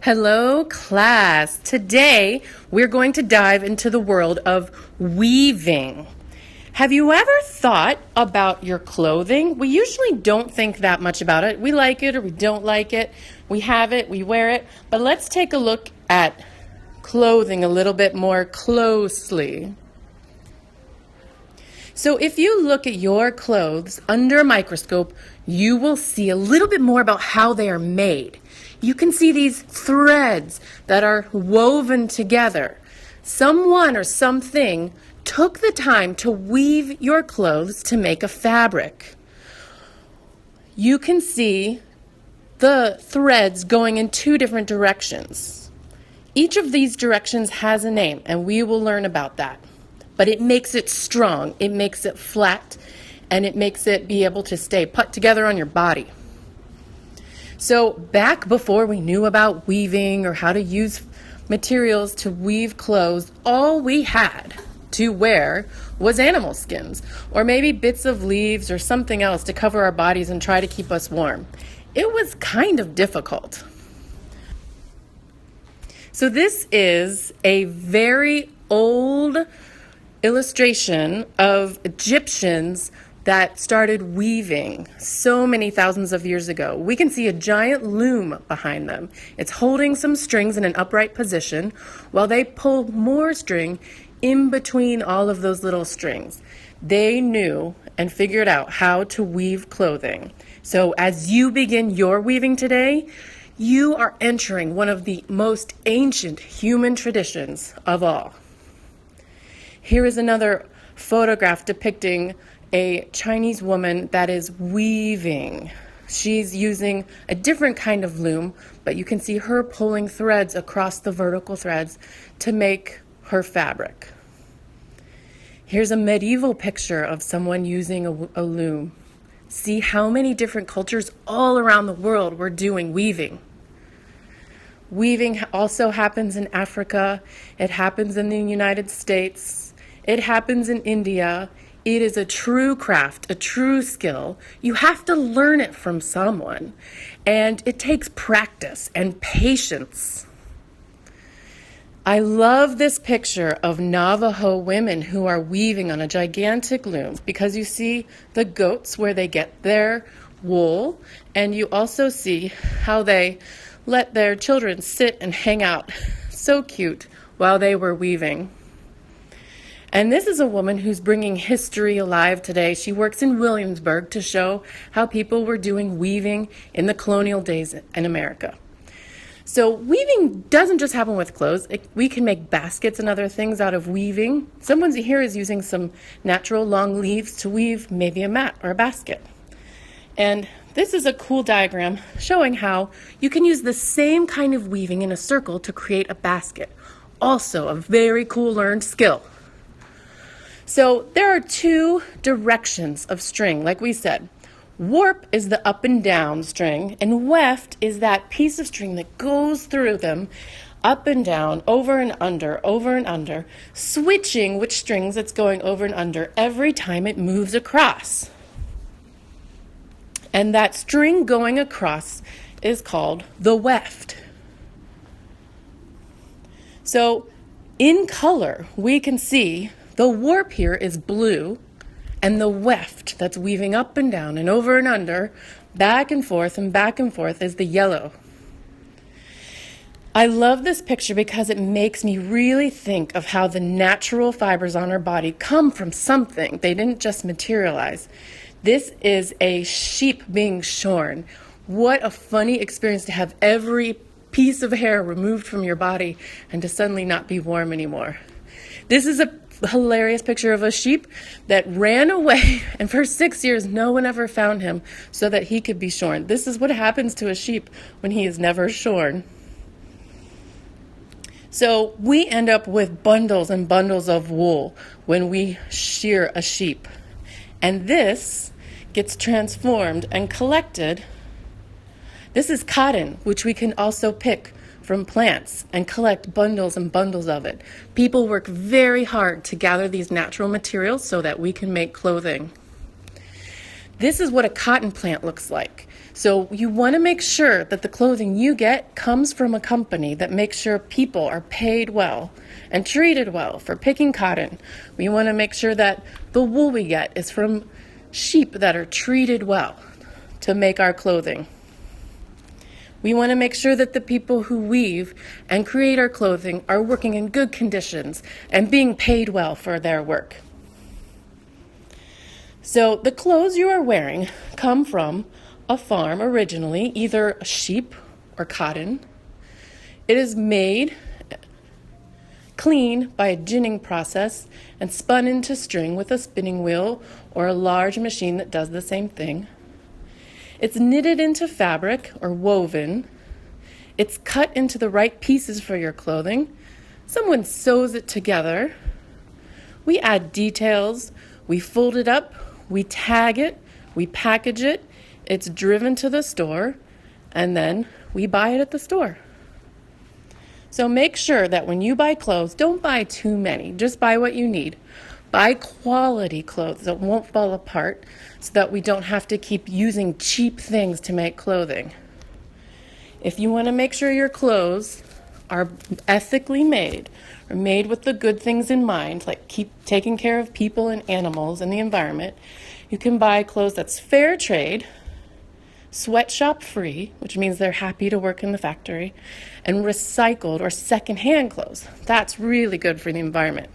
Hello, class. Today, we're going to dive into the world of weaving. Have you ever thought about your clothing? We usually don't think that much about it. We like it or we don't like it. We have it, we wear it. But let's take a look at clothing a little bit more closely. So if you look at your clothes under a microscope, you will see a little bit more about how they are made. You can see these threads that are woven together. Someone or something took the time to weave your clothes to make a fabric. You can see the threads going in two different directions. Each of these directions has a name, and we will learn about that. But it makes it strong, it makes it flat, and it makes it be able to stay put together on your body. So back before we knew about weaving or how to use materials to weave clothes, all we had to wear was animal skins, or maybe bits of leaves or something else to cover our bodies and try to keep us warm. It was kind of difficult. So this is a very old illustration of Egyptians that started weaving so many thousands of years ago. We can see a giant loom behind them. It's holding some strings in an upright position while they pull more string in between all of those little strings. They knew and figured out how to weave clothing. So as you begin your weaving today, you are entering one of the most ancient human traditions of all. Here is another photograph depicting a Chinese woman that is weaving. She's using a different kind of loom, but you can see her pulling threads across the vertical threads to make her fabric. Here's a medieval picture of someone using a loom. See how many different cultures all around the world were doing weaving. Weaving also happens in Africa. It happens in the United States. It happens in India. It is a true craft, a true skill. You have to learn it from someone, and it takes practice and patience. I love this picture of Navajo women who are weaving on a gigantic loom because you see the goats where they get their wool, and you also see how they let their children sit and hang out. So cute while they were weaving. And this is a woman who's bringing history alive today. She works in Williamsburg to show how people were doing weaving in the colonial days in America. So weaving doesn't just happen with clothes. We can make baskets and other things out of weaving. Someone here is using some natural long leaves to weave maybe a mat or a basket. And this is a cool diagram showing how you can use the same kind of weaving in a circle to create a basket. Also a very cool learned skill. So there are two directions of string, like we said. Warp is the up and down string, and weft is that piece of string that goes through them, up and down, over and under, switching which strings it's going over and under every time it moves across. And that string going across is called the weft. So in color, we can see the warp here is blue, and the weft that's weaving up and down and over and under, back and forth is the yellow. I love this picture because it makes me really think of how the natural fibers on our body come from something. They didn't just materialize. This is a sheep being shorn. What a funny experience to have every piece of hair removed from your body and to suddenly not be warm anymore. This is a hilarious picture of a sheep that ran away, and for 6 years no one ever found him so that he could be shorn. This is what happens to a sheep when he is never shorn. So we end up with bundles and bundles of wool when we shear a sheep, and this gets transformed and collected. This is cotton, which we can also pick from plants and collect bundles and bundles of it. People work very hard to gather these natural materials so that we can make clothing. This is what a cotton plant looks like. So you want to make sure that the clothing you get comes from a company that makes sure people are paid well and treated well for picking cotton. We want to make sure that the wool we get is from sheep that are treated well to make our clothing. We want to make sure that the people who weave and create our clothing are working in good conditions and being paid well for their work. So the clothes you are wearing come from a farm originally, either sheep or cotton. It is made clean by a ginning process and spun into string with a spinning wheel or a large machine that does the same thing. It's knitted into fabric or woven. It's cut into the right pieces for your clothing. Someone sews it together. We add details. We fold it up. We tag it. We package it. It's driven to the store. And then we buy it at the store. So make sure that when you buy clothes, don't buy too many. Just buy what you need. Buy quality clothes that won't fall apart so that we don't have to keep using cheap things to make clothing. If you want to make sure your clothes are ethically made or made with the good things in mind, like keep taking care of people and animals and the environment, you can buy clothes that's fair trade, sweatshop free, which means they're happy to work in the factory, and recycled or secondhand clothes. That's really good for the environment.